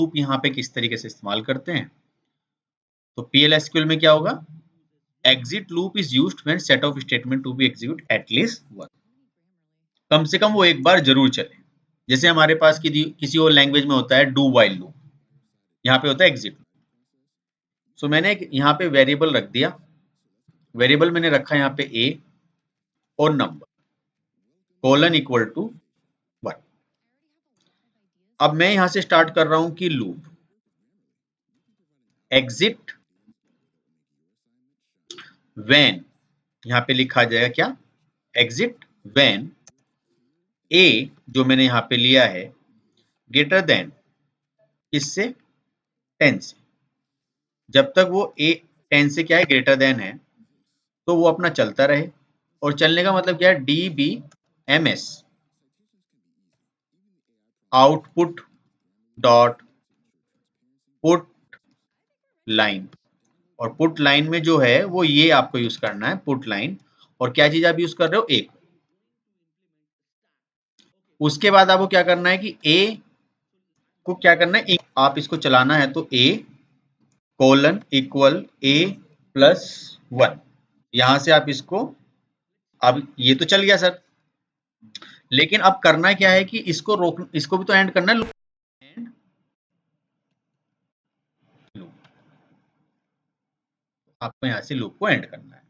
Loop यहाँ पे किस तरीके से इस्तेमाल करते हैं। तो PL/SQL में क्या होगा, exit loop is used when set of statement to be execute at least one, कम से कम वो एक बार जरूर चले। जैसे हमारे पास किसी और लैंग्वेज में होता है डू वाइल लूप, यहाँ पे होता है एग्जिट। सो मैंने यहाँ पे वेरिएबल रख दिया, वेरिएबल मैंने रखा यहाँ पे a और नंबर कोलन इक्वल टू 1। अब मैं यहां से स्टार्ट कर रहा हूं कि लूप एग्जिट व्हेन, यहां पे लिखा जाएगा क्या, एग्जिट व्हेन a जो मैंने यहां पे लिया है ग्रेटर देन इससे 10 से, जब तक वो a 10 से क्या है ग्रेटर देन है तो वो अपना चलता रहे। और चलने का मतलब क्या है, DBMS output dot put line, और पुट लाइन में जो है वो ये आपको यूज करना है पुट लाइन, और क्या चीज आप यूज कर रहे हो, एक। उसके बाद आपको क्या करना है कि a को क्या करना है, आप इसको चलाना है तो a colon equal a plus 1, यहां से आप इसको, अब ये तो चल गया सर, लेकिन अब करना क्या है कि इसको रोक, इसको भी तो एंड करना है, एंड लूप, आपको यहां से लूप को एंड करना है।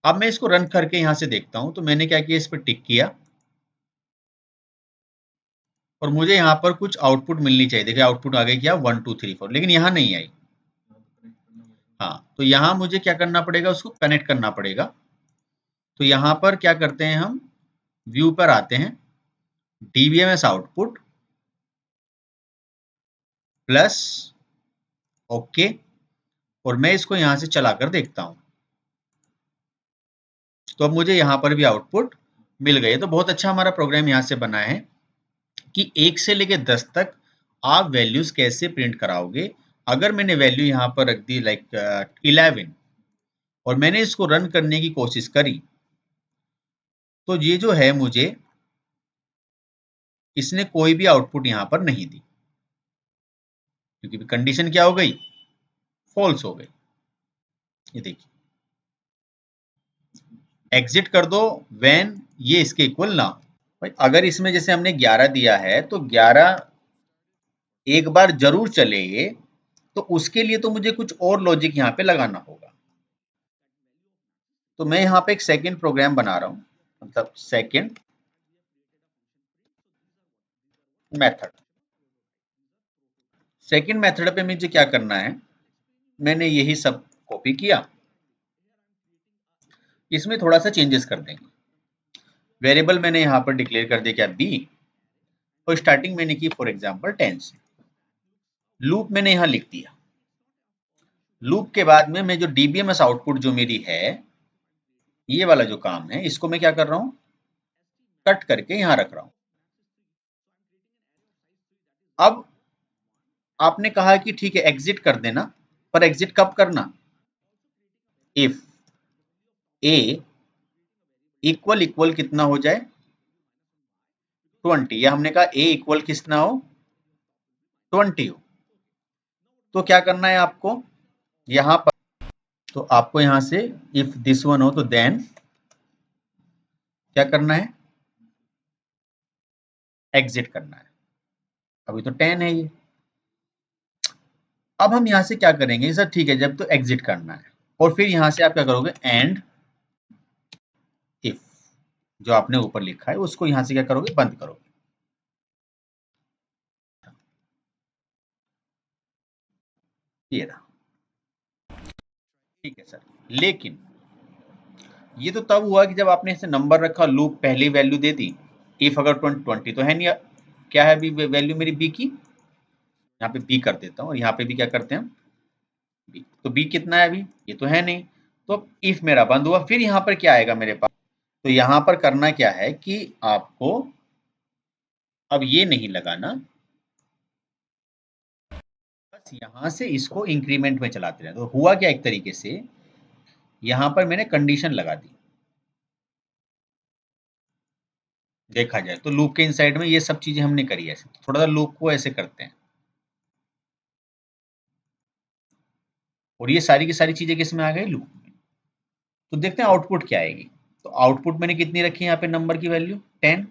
अब मैं इसको रन करके यहां से देखता हूं, तो मैंने क्या किया, इस पर टिक किया और मुझे यहाँ पर कुछ आउटपुट मिलनी चाहिए। देखिए आउटपुट आ गई क्या, 1 2 3 4, लेकिन यहाँ नहीं आई। हाँ, तो यहाँ मुझे क्या करना पड़ेगा, उसको कनेक्ट करना पड़ेगा। तो यहाँ पर क्या करते हैं, हम व्यू पर आते हैं, DBMS आउटपुट प्लस ओके, और मैं इसको यहाँ से चलाकर देखता हूँ, तो अब मुझे यहाँ पर भी आउटपुट मिल गई। तो बहुत अच्छा हमारा प्रोग्राम यहाँ से बना है कि 1 से लेके 10 तक आप वैल्यूज कैसे प्रिंट कराओगे। अगर मैंने वैल्यू यहाँ पर रख दी लाइक 11 और मैंने इसको रन करने की कोशिश करी, तो ये जो है मुझे इसने कोई भी आउटपुट यहाँ पर नहीं दी, क्योंकि कंडीशन क्या हो गई, फॉल्स हो गई। ये देखिए एग्जिट कर दो व्हेन ये इसके इक्वल ना हो। भाई अगर इसमें जैसे हमने 11 दिया है तो 11 एक बार जरूर चले, तो उसके लिए तो मुझे कुछ और लॉजिक यहाँ पे लगाना होगा। तो मैं यहाँ पे एक सेकंड प्रोग्राम बना रहा हूँ, मतलब सेकंड मेथड। सेकंड मेथड पे मुझे क्या करना है, मैंने यही सब कॉपी किया, इसमें थोड़ा सा चेंजेस कर देंगे। वेरिएबल मैंने यहाँ पर डिक्लेयर कर दिया क्या, बी, और स्टार्टिंग मैंने की फॉर एग्जांपल 10 से। लूप मैंने यहाँ लिख दिया। लूप के बाद में मैं जो DBMS आउटपुट जो मेरी है, ये वाला जो काम है, इसको मैं क्या कर रहा हूँ, कट करके यहाँ रख रहा हूँ। अब आपने कहा कि ठीक है एग्जिट कर देना, पर एग्जिट कब करना, इफ a इक्वल इक्वल कितना हो जाए 20, या हमने कहा a इक्वल कितना हो 20 हो। तो क्या करना है आपको यहाँ पर, तो आपको यहाँ से इफ दिस वन हो तो देन क्या करना है, एग्जिट करना है। अभी तो 10 है ये। अब हम यहाँ से क्या करेंगे सर, ठीक है जब तो एग्जिट करना है, और फिर यहाँ से आप क्या करोगे, एंड इफ जो आपने ऊपर लिखा है उसको यहाँ से क्या करोगे, बंद करोगे। ये रहा, ठीक है सर। लेकिन ये तो तब हुआ कि जब आपने इसे नंबर रखा, लूप पहली वैल्यू दे दी, इफ अगर 20 तो है नहीं, क्या है अभी वैल्यू मेरी बी की, यहाँ पे बी कर देता हूँ, और यहाँ पे भी क्या करते हैं बी। तो बी कितना है अभी, ये तो है नहीं, तो इफ मेरा बंद हुआ, फिर यहाँ पर क्या आएगा मेरे पास। तो यहाँ पर करना क्या है कि आपको अब ये नहीं लगाना, बस यहाँ से इसको इंक्रीमेंट में चलाते रहे। तो हुआ क्या, एक तरीके से यहाँ पर मैंने कंडीशन लगा दी। देखा जाए तो लूप के इनसाइड में ये सब चीजें हमने करी है, थोड़ा सा लूप को ऐसे करते हैं, और ये सारी की सारी चीजें किस में आ गई, लूप में। तो देखते हैं आउटपुट क्या आएगी। तो आउटपुट मैंने कितनी रखी है यहाँ पे, नंबर की वैल्यू 10।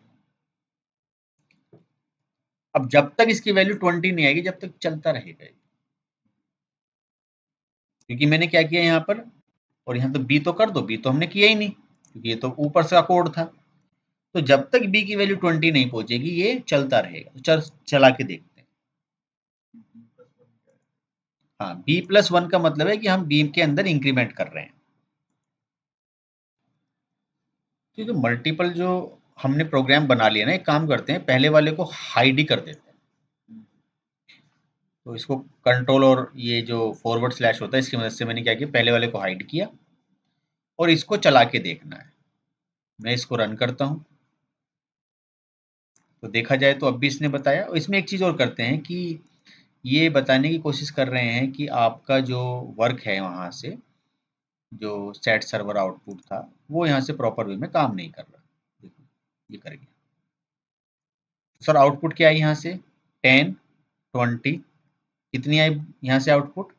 अब जब तक इसकी वैल्यू 20 नहीं आएगी, जब तक चलता रहेगा, क्योंकि मैंने क्या किया यहाँ पर, और यहाँ तो बी तो कर दो, बी तो हमने किया ही नहीं क्योंकि ये तो ऊपर से कोड था। तो जब तक बी की वैल्यू 20 नहीं पहुंचेगी ये चलता रहेगा। तो चला के देखते हैं। हाँ, b+1 का मतलब है कि हम b के अंदर इंक्रीमेंट कर रहे हैं। क्योंकि मल्टीपल जो हमने प्रोग्राम बना लिया ना, एक काम करते हैं, पहले वाले को हाइड ही कर देते हैं। तो इसको कंट्रोल और ये जो फॉरवर्ड स्लैश होता है इसकी मदद से मैंने क्या किया, पहले वाले को हाइड किया और इसको चला के देखना है। मैं इसको रन करता हूँ तो देखा जाए तो अब भी इसने बताया। और इसमें एक चीज़ और करते हैं कि ये बताने की कोशिश कर रहे हैं कि आपका जो वर्क है वहाँ से जो सेट सर्वर आउटपुट था वो यहाँ से प्रॉपर वे में काम नहीं कर रहा। देखो ये कर गया। सर आउटपुट क्या है यहाँ से, 10 20 कितनी आई यहाँ से आउटपुट,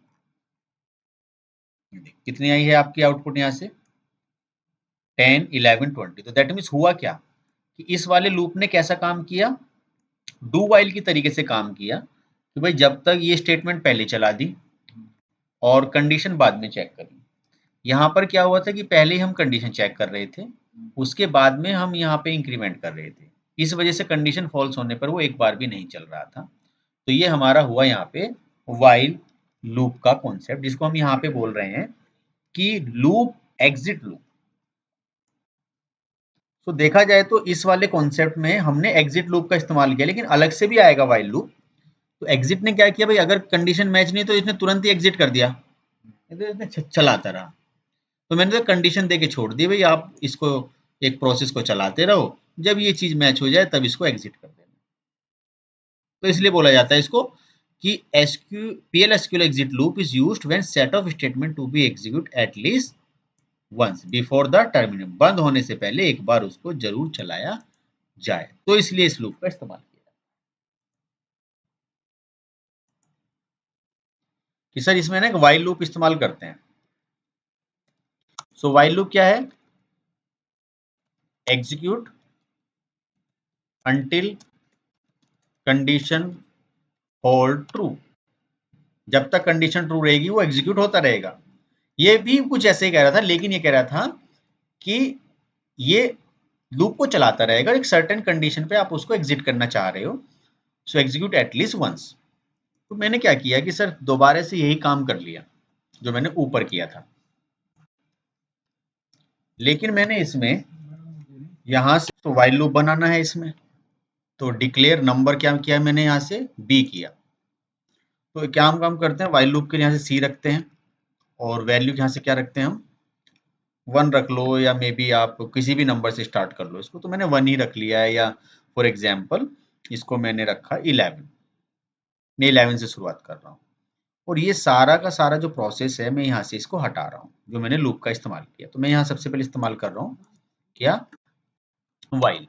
कितनी आई है आपकी आउटपुट यहाँ से, 10 11 20। तो दैट मीन्स हुआ क्या कि इस वाले लूप ने कैसा काम किया, डू वाइल की तरीके से काम किया कि भाई जब तक ये स्टेटमेंट पहले चला दी और कंडीशन बाद में चेक करी। यहाँ पर क्या हुआ था कि पहले ही हम कंडीशन चेक कर रहे थे, उसके बाद में हम यहाँ पे इंक्रीमेंट कर रहे थे। इस वजह से कंडीशन फॉल्स होने पर वो एक बार भी नहीं चल रहा था। तो ये हमारा हुआ यहाँ पे वाइल लूप का कॉन्सेप्ट, जिसको हम यहाँ पे बोल रहे हैं कि लूप एग्जिट लूप। तो देखा जाए तो इस वाले कॉन्सेप्ट में हमने एग्जिट लूप का इस्तेमाल किया, लेकिन अलग से भी आएगा वाइल लूप। तो एग्जिट ने क्या किया भाई, अगर कंडीशन मैच नहीं तो इसने तुरंत ही एग्जिट कर दिया, इसने चलाता रहा। तो मैंने तो कंडीशन दे के छोड़ दी, भाई आप इसको एक प्रोसेस को चलाते रहो, जब ये चीज मैच हो जाए तब इसको एग्जिट कर देना। तो इसलिए बोला जाता है इसको कि SQ PL/SQL exit loop is used when set of statement to be executed at least once before the termination. बंद होने से पहले एक बार उसको जरूर चलाया जाए, तो इसलिए इस लूप का इस्तेमाल किया कि सर इसमें ना एक वाइल लूप इस्तेमाल करते हैं। सो वाइल लूप क्या है, execute until condition hold true. जब तक कंडीशन ट्रू रहेगी वो एग्जीक्यूट होता रहेगा। ये भी कुछ ऐसे ही कह रहा था, लेकिन ये कह रहा था कि ये लूप को चलाता रहेगा, एक सर्टेन कंडीशन पे आप उसको एग्जिट करना चाह रहे हो, सो एग्जीक्यूट एटलीस्ट वंस। तो मैंने क्या किया कि सर दोबारा से यही काम कर लिया जो मैंने ऊपर किया था, लेकिन मैंने इसमें यहां से तो वाइल लूप बनाना है इसमें, तो डिक्लेयर नंबर क्या किया मैंने यहाँ से बी किया। तो क्या हम काम करते हैं, वाइल लूप के लिए यहाँ से सी रखते हैं और वैल्यू यहाँ से क्या रखते हैं हम, 1 रख लो, या मे बी आप किसी भी नंबर से स्टार्ट कर लो इसको। तो मैंने 1 ही रख लिया है, या फॉर एग्जाम्पल इसको मैंने रखा 11। मैं 11 से शुरुआत कर रहा हूँ और ये सारा का सारा जो प्रोसेस है मैं यहाँ से इसको हटा रहा हूँ जो मैंने लूप का इस्तेमाल किया। तो मैं यहाँ सबसे पहले इस्तेमाल कर रहा हूँ क्या, वाइल।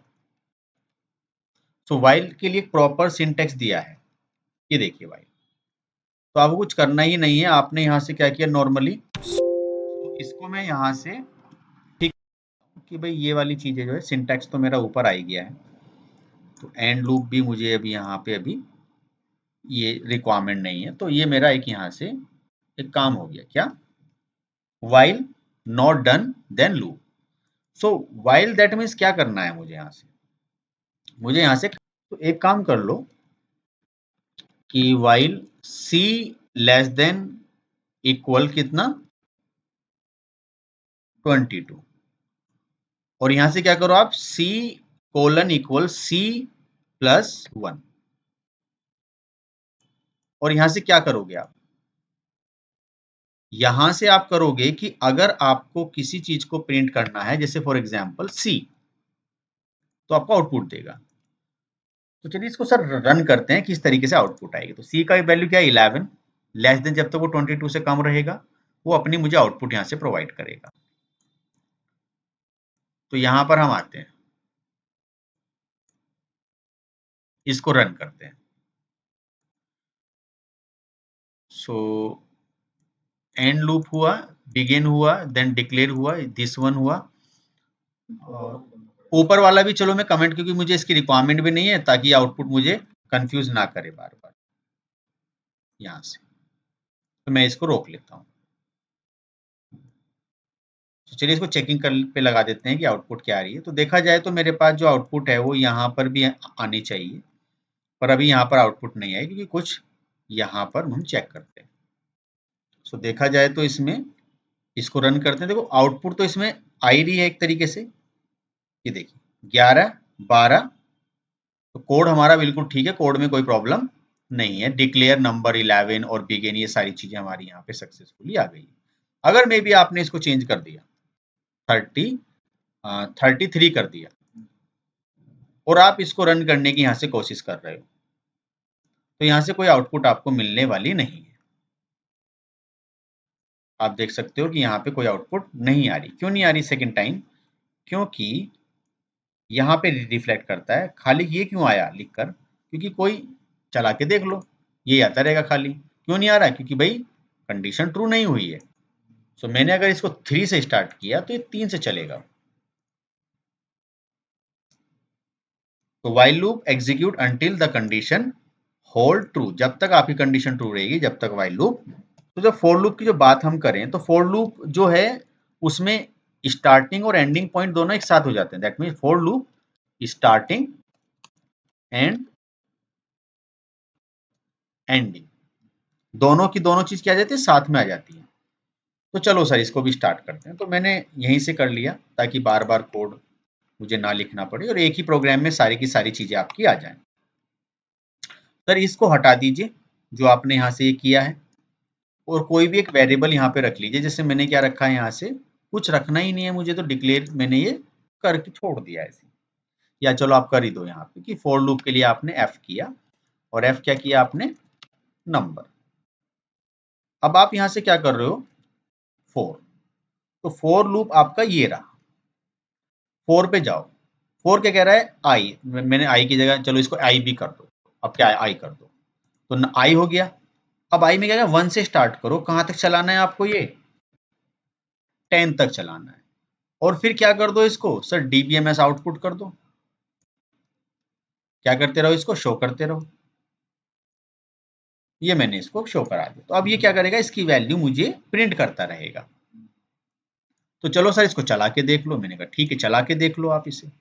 सो वाइल के लिए प्रॉपर सिंटेक्स दिया है, ये देखिए वाइल। तो आपको कुछ करना ही नहीं है, आपने यहाँ से क्या किया नॉर्मली, तो इसको मैं यहाँ से ठीक कि भाई ये वाली चीजें जो है सिंटेक्स तो मेरा ऊपर आ ही गया है। तो एंड लूप भी मुझे अभी यहाँ पे अभी ये रिक्वायरमेंट नहीं है, तो ये मेरा एक यहाँ से एक काम हो गया क्या, while not done then loop. So while that means क्या करना है मुझे यहाँ से, मुझे यहाँ से तो एक काम कर लो कि वाइल सी लेस देन इक्वल कितना 22, और यहां से क्या करो आप सी कोलन इक्वल सी प्लस 1, और यहां से क्या करोगे आप, यहां से आप करोगे कि अगर आपको किसी चीज को प्रिंट करना है जैसे फॉर एग्जांपल सी, तो आपको आउटपुट देगा। तो चलिए इसको सर रन करते हैं किस तरीके से आउटपुट आएगी। तो सी का वैल्यू क्या है 11, लेस देन जब तक वो 22 से कम रहेगा वो अपनी मुझे आउटपुट यहां से प्रोवाइड करेगा। तो यहां पर हम आते हैं, इसको रन करते हैं। सो एंड लूप हुआ, बिगिन हुआ, देन डिक्लेयर हुआ, दिस वन हुआ। ऊपर वाला भी चलो मैं कमेंट, क्योंकि मुझे इसकी रिक्वायरमेंट भी नहीं है, ताकि आउटपुट मुझे कंफ्यूज ना करे बार बार यहाँ से, तो मैं इसको रोक लेता हूँ। तो चलिए इसको चेकिंग कर पे लगा देते हैं कि आउटपुट क्या आ रही है। तो देखा जाए तो मेरे पास जो आउटपुट है वो यहाँ पर भी आनी चाहिए, पर अभी यहाँ पर आउटपुट नहीं आई, क्योंकि कुछ यहाँ पर हम चेक करते हैं। सो देखा जाए तो इसमें इसको रन करते हैं। देखो आउटपुट तो इसमें आ ही रही है एक तरीके से, ये देखिए 11 12, तो कोड हमारा बिल्कुल ठीक है, कोड में कोई प्रॉब्लम नहीं है। डिक्लेयर नंबर 11 और बिगिन, ये सारी चीजें हमारी यहाँ पे सक्सेसफुली आ गई। अगर मे बी आपने इसको चेंज कर दिया 33 कर दिया और आप इसको रन करने की यहाँ से कोशिश कर रहे हो, तो यहाँ से कोई आउटपुट आपको मिलने वाली नहीं है। आप देख सकते हो कि यहाँ पे कोई आउटपुट नहीं आ रही। क्यों नहीं आ रही सेकेंड टाइम? क्योंकि यहाँ पे रिफ्लेक्ट करता है खाली। ये क्यों आया लिखकर? क्योंकि कोई चला के देख लो, ये आता रहेगा खाली। क्यों नहीं आ रहा? क्योंकि भाई कंडीशन ट्रू नहीं हुई है। सो मैंने अगर इसको 3 से स्टार्ट किया तो ये 3 से चलेगा। तो while loop execute until the condition hold true, जब तक आपकी कंडीशन ट्रू रहेगी जब तक व्हाइल लूप। तो जब फॉर लूप की जो बात हम करें, तो फॉर लूप जो है उसमें स्टार्टिंग और एंडिंग पॉइंट दोनों एक साथ हो जाते हैं। That mean for loop starting and ending दोनों की दोनों चीज क्या आ जाती है, साथ में आ जाती है। तो चलो सर इसको भी स्टार्ट करते हैं। तो मैंने यहीं से कर लिया ताकि बार बार कोड मुझे ना लिखना पड़े और एक ही प्रोग्राम में सारी की सारी चीजें आपकी आ जाएं। सर इसको हटा दीजिए जो आपने यहाँ से ये किया है, और कोई भी एक वेरिएबल यहाँ पे रख लीजिए। जैसे मैंने क्या रखा है, यहाँ से कुछ रखना ही नहीं है मुझे, तो डिक्लेयर मैंने ये करके छोड़ दिया ऐसे। या चलो आप कर ही दो यहाँ पे कि फॉर लूप के लिए आपने एफ किया, और एफ क्या किया आपने, नंबर। अब आप यहाँ से क्या कर रहे हो, फोर। तो फोर लूप आपका ये रहा। फोर पे जाओ, फोर क्या कह रहा है, आई। मैंने आई की जगह चलो इसको आई भी कर दो। अब क्या है, आई कर दो, तो आई हो गया। अब आई में क्या है, 1 से स्टार्ट करो। कहां तक चलाना है आपको, ये 10 तक चलाना है। और फिर क्या कर दो इसको, सर डीबीएमएस आउटपुट कर दो। क्या करते रहो, इसको शो करते रहो। ये मैंने इसको शो करा दिया। तो अब ये क्या करेगा, इसकी वैल्यू मुझे प्रिंट करता रहेगा। तो चलो सर इसको चला के देख लो। मैंने कहा ठीक है, चला के देख लो आप इसे।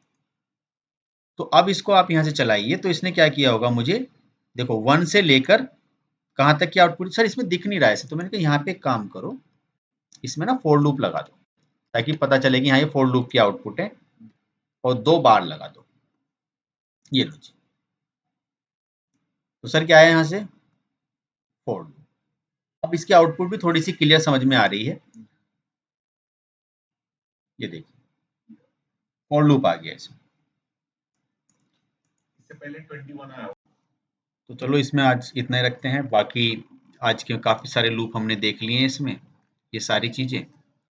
तो अब इसको आप यहां से चलाइए, तो इसने क्या किया होगा, मुझे देखो 1 से लेकर कहां तक की आउटपुट। सर इसमें दिख नहीं रहा है, तो मैंने कहा यहाँ पे एक काम करो, इसमें ना फोर लूप लगा दो, ताकि पता चले कि हाँ ये फोर लूप की आउटपुट है, और 2 बार लगा दो। ये लो जी। तो सर क्या है यहाँ से, फोर लूप। अब इसकी आउटपुट भी थोड़ी सी क्लियर समझ में आ रही है। ये देखिए फोर लूप आ गया इसमें। इससे पहले 21 आया। तो चलो इसमें आज इतना ही रखते हैं। बाकी आज के काफी सारे लूप हमने देख लिए हैं इसमें, ये सारी चीजें।